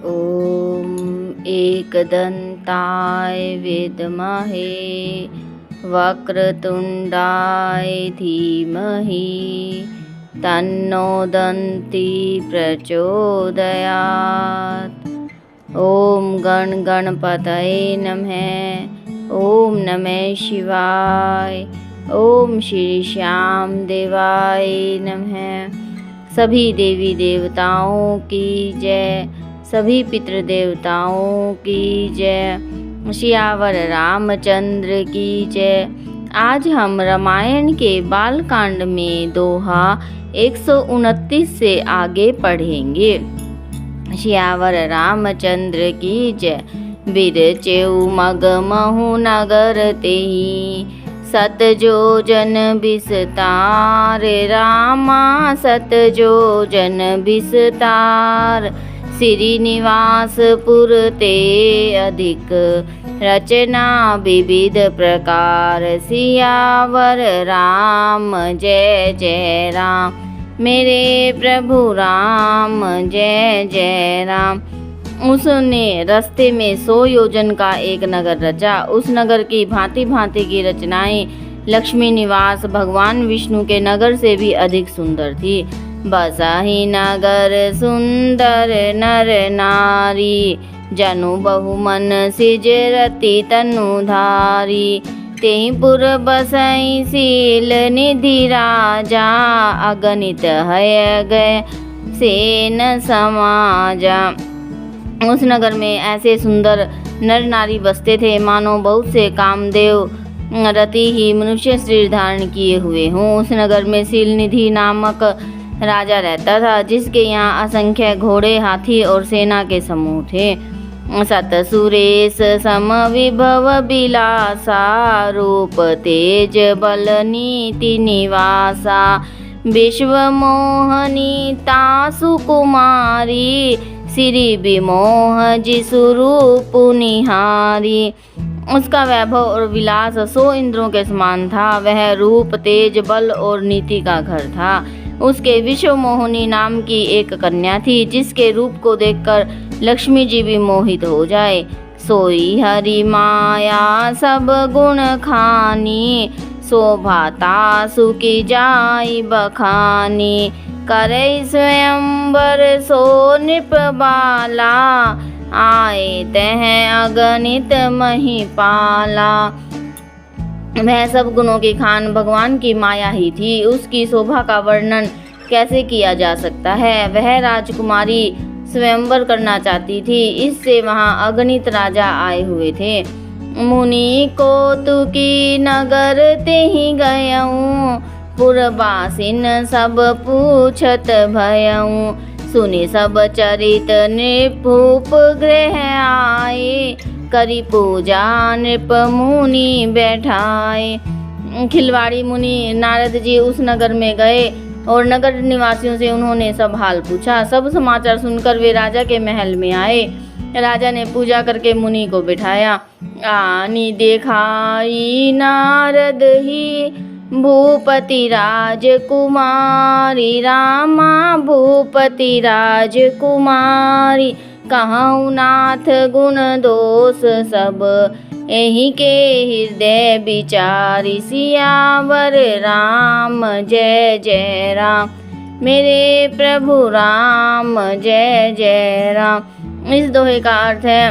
ॐ एकदन्ताय विद्महे वक्रतुण्डाय धीमहि तन्नो दन्ती प्रचोदयात्। ॐ गणपतये नमः। ॐ नमः शिवाय। ॐ श्री श्याम देवाय नमः। सभी देवी देवताओं की जय, सभी पितृ देवताओं की जय, सियावर रामचंद्र की जय। आज हम रामायण के बालकांड में दोहा 129 से आगे पढ़ेंगे। सियावर रामचंद्र की जय। बिरचेउ मग महु नगर तेहि, सत जोजन बिस्तार। रामा सत जोजन बिस्तार। श्रीनिवासपुर ते अधिक, रचना विविध प्रकार। सियावर राम जय जय राम, मेरे प्रभु राम जय जय राम। उसने रास्ते में 100 योजन का एक नगर रचा। उस नगर की भांति भांति की रचनाएं लक्ष्मी निवास भगवान विष्णु के नगर से भी अधिक सुंदर थी। बसाही नगर सुंदर नर नारी, जनु बहुमन सिजरति तनुधारी। तेहि पुर बसई शील निधि राजा, अगणित है गए सेन समाजा। उस नगर में ऐसे सुंदर नर नारी बसते थे मानो बहुत से कामदेव रति ही मनुष्य शरीर धारण किए हुए हों। उस नगर में शीलनिधि नामक राजा रहता था, जिसके यहाँ असंख्य घोड़े, हाथी और सेना के समूह थे। सत सुरेश सम विभव बिलासा, रूप तेज बल नीति निवासा। विश्व मोहनी तासु कुमारी, श्री विमोह जिसु रूप निहारी। उसका वैभव और विलास 100 इंद्रों के समान था। वह रूप, तेज, बल और नीति का घर था। उसके विश्व मोहिनी नाम की एक कन्या थी, जिसके रूप को देखकर लक्ष्मी जी भी मोहित हो जाए। सोई हरि माया सब गुण खानी, शोभाता सुखी जाई बखानी। करे स्वयंवर सो नृप बाला, आए तह अगणित महिपाला। वह सब गुणों की खान भगवान की माया ही थी। उसकी शोभा का वर्णन कैसे किया जा सकता है। वह राजकुमारी स्वयंवर करना चाहती थी, इससे वहां अगणित राजा आए हुए थे। मुनि को तुकी नगर ते ही गयऊं, पुरबासिन सब पूछत भयऊं। सुनि सब चरित नृपूप गृह आए, करी पूजा नृप मुनि बैठाए। खिलवाड़ी मुनि नारद जी उस नगर में गए और नगर निवासियों से उन्होंने सब हाल पूछा। सब समाचार सुनकर वे राजा के महल में आए। राजा ने पूजा करके मुनि को बिठाया। आनी देखाई नारद ही, भूपति राजकुमारी। रामा भूपति राजकुमारी, कहूँ नाथ गुण दोष सब, एहि के हृदय विचारी। सियावर राम जय जय राम, मेरे प्रभु राम जय जय राम। इस दोहे का अर्थ है,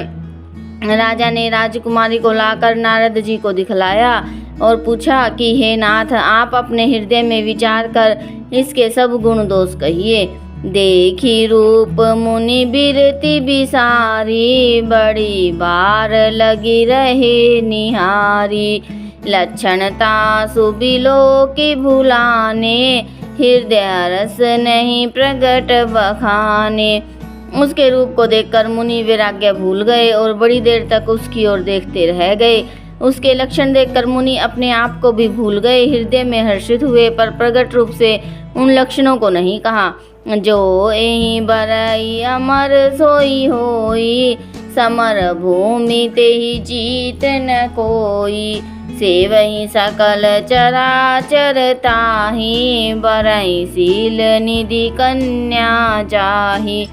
राजा ने राजकुमारी को लाकर नारद जी को दिखलाया और पूछा कि हे नाथ, आप अपने हृदय में विचार कर इसके सब गुण दोष कहिए। देखी रूप मुनि बिरति बिसारी, बड़ी बार लगी रहे निहारी। लक्षणता सुबिलो की भुलाने, हृदय रस नहीं प्रगट बखाने। उसके रूप को देखकर मुनि वैराग्य भूल गए और बड़ी देर तक उसकी ओर देखते रह गए। उसके लक्षण देखकर मुनि अपने आप को भी भूल गए। हृदय में हर्षित हुए पर प्रकट रूप से उन लक्षणों को नहीं कहा। जो एहि बरई अमर सोई होई, समर भूमि तेहि जीत न कोई। सेवहि सकल चराचर ताहि, बरई शील निधि कन्या जाहि।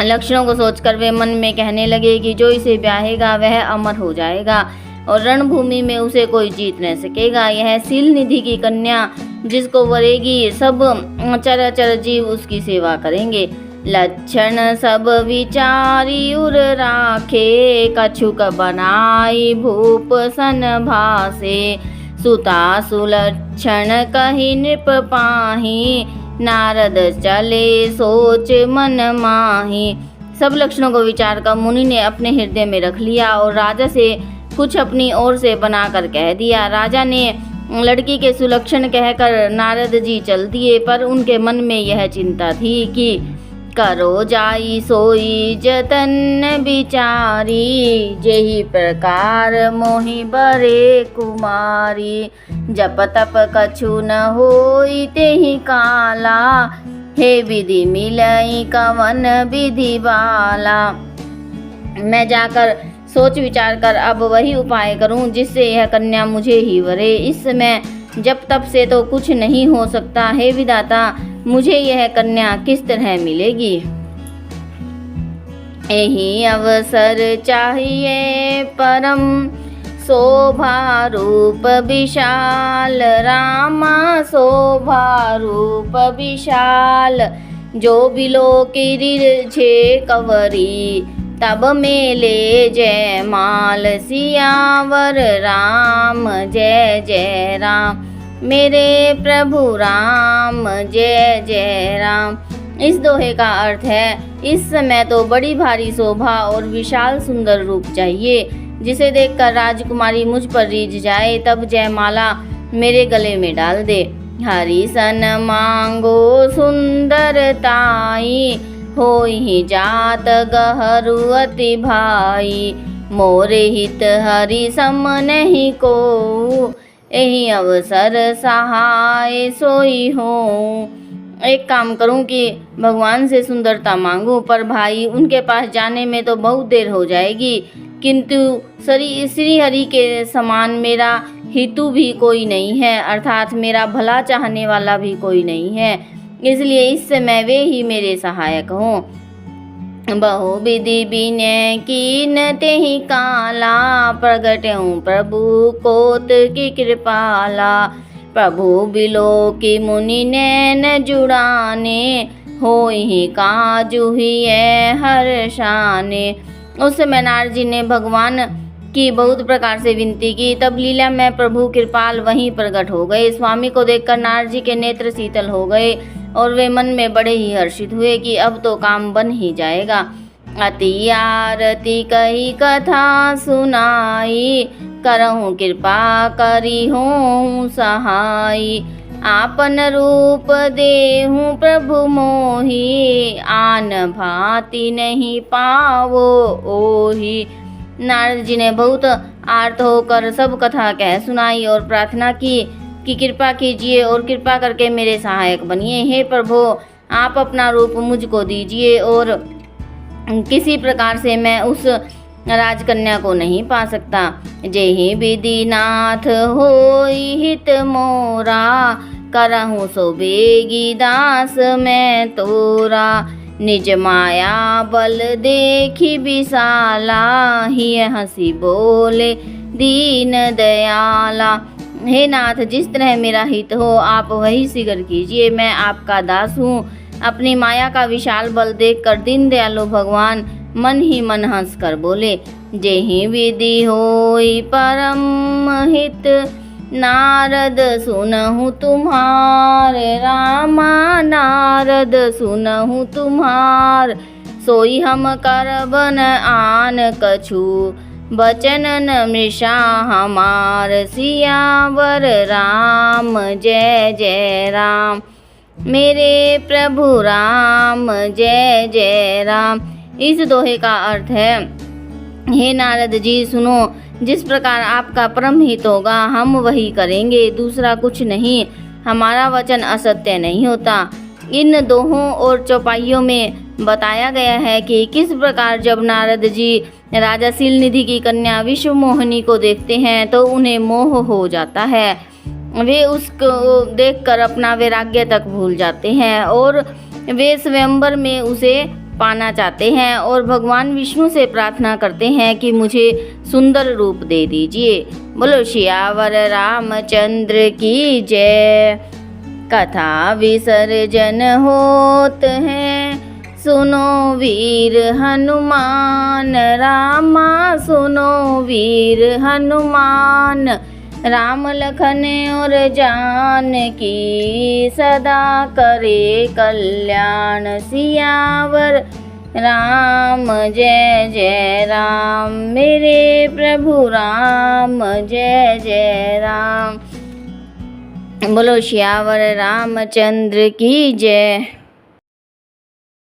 लक्षणों को सोचकर वे मन में कहने लगे कि जो इसे ब्याहेगा वह अमर हो जाएगा और रणभूमि में उसे कोई जीत न सकेगा। यह शील निधि की कन्या जिसको वरेगी सब चराचर जीव उसकी सेवा करेंगे। लक्षण सब विचारी उर राखे, कछुक बनाई भूप सन भासे। सुता सुलक्षण कही नृप पाही, नारद चले सोच मन माही। सब लक्षणों को विचार कर मुनि ने अपने हृदय में रख लिया और राजा से कुछ अपनी ओर से बनाकर कह दिया। राजा ने लड़की के सुलक्षण कहकर नारद जी चल दिए, पर उनके मन में यह चिंता थी कि करो जाई सोई जतन बिचारी, जेहि प्रकार मोहि बरे कुमारी। जप तप कछु न होई तेहि काला, हे विधि मिलई कवन विधि बाला। मैं जाकर सोच विचार कर अब वही उपाय करूं जिससे यह कन्या मुझे ही वरे। इस समय जब तब से तो कुछ नहीं हो सकता। हे विधाता, मुझे यह कन्या किस तरह मिलेगी? यही अवसर चाहिए परम, शोभा रूप विशाल। रामा शोभा रूप विशाल, जो बिलो किरिझे कवरी। तब मेले जय माल, सियावर राम जय जय राम। मेरे प्रभु राम जय जय राम। इस दोहे का अर्थ है, इस समय तो बड़ी भारी शोभा और विशाल सुंदर रूप चाहिए, जिसे देखकर राजकुमारी मुझ पर रीझ जाए। तब जयमाला मेरे गले में डाल दे। हरि सन मांगो सुंदरताई, होई जात गहरू अति भाई। मोरे हित हरि सम नहीं को, यही अवसर सहाय सोई हो। एक काम करूं कि भगवान से सुंदरता मांगूं, पर भाई उनके पास जाने में तो बहुत देर हो जाएगी, किंतु श्री हरि के समान मेरा हितु भी कोई नहीं है, अर्थात मेरा भला चाहने वाला भी कोई नहीं है। इसलिए इस समय वे ही मेरे सहायक हों। बहु विधि बिनय कीन तेहि काला, प्रगट्यहूँ प्रभु कोत की कृपाला। प्रभु बिलो की मुनि नैन जुड़ाने, होई काजु ही हर्षाने। उस समय नारद जी ने भगवान की बहुत प्रकार से विनती की। तब लीला में प्रभु कृपाल वहीं प्रकट हो गए। स्वामी को देखकर नारद जी के नेत्र शीतल हो गए और वे मन में बड़े ही हर्षित हुए कि अब तो काम बन ही जाएगा। अति आरती कही कथा सुनाई, करहूँ कृपा करी हूँ सहाई। आपन रूप देहूँ प्रभु मोहि, आन भांति नहीं पावो ओहि। नारद जी ने बहुत आर्त होकर सब कथा कह सुनाई और प्रार्थना की कि कृपा कीजिए और कृपा करके मेरे सहायक बनिए। हे प्रभु, आप अपना रूप मुझको दीजिए और किसी प्रकार से मैं उस राजकन्या को नहीं पा सकता। जेहि विधि नाथ होई हित मोरा, करहूँ सो बेगी दास मैं तोरा। निज माया बल देखी विशाला, ही हंसी बोले दीन दयाला। हे नाथ, जिस तरह मेरा हित हो आप वही शीघ्र कीजिए। मैं आपका दास हूँ। अपनी माया का विशाल बल देखकर दीन दयालु भगवान मन ही मन हंस कर बोले, जेहि विधि होई परम हित, नारद सुनहु तुम्हार। रामा नारद सुनहु तुम्हार, सोई हम करबन आन कछु। बचन न मृषा हमार, सियावर राम जय जय राम। मेरे प्रभु राम जय जय राम। इस दोहे का अर्थ है, हे नारद जी सुनो, जिस प्रकार आपका परम हित होगा हम वही करेंगे, दूसरा कुछ नहीं। हमारा वचन असत्य नहीं होता। इन दोहों और चौपाइयों में बताया गया है कि किस प्रकार जब नारद जी राजा शीलनिधि की कन्या विश्व मोहिनी को देखते हैं तो उन्हें मोह हो जाता है। वे उसको देखकर अपना वैराग्य तक भूल जाते हैं और वे स्वयंवर में उसे पाना चाहते हैं और भगवान विष्णु से प्रार्थना करते हैं कि मुझे सुंदर रूप दे दीजिए। बोलो सियावर रामचंद्र की जय। कथा विसर्जन होत है, सुनो वीर हनुमान, रामा सुनो वीर हनुमान। राम लखन और जानकी सदा करे कल्याण। सियावर राम जय जय राम, मेरे प्रभु राम जय जय राम। बोलो सियावर रामचंद्र की जय।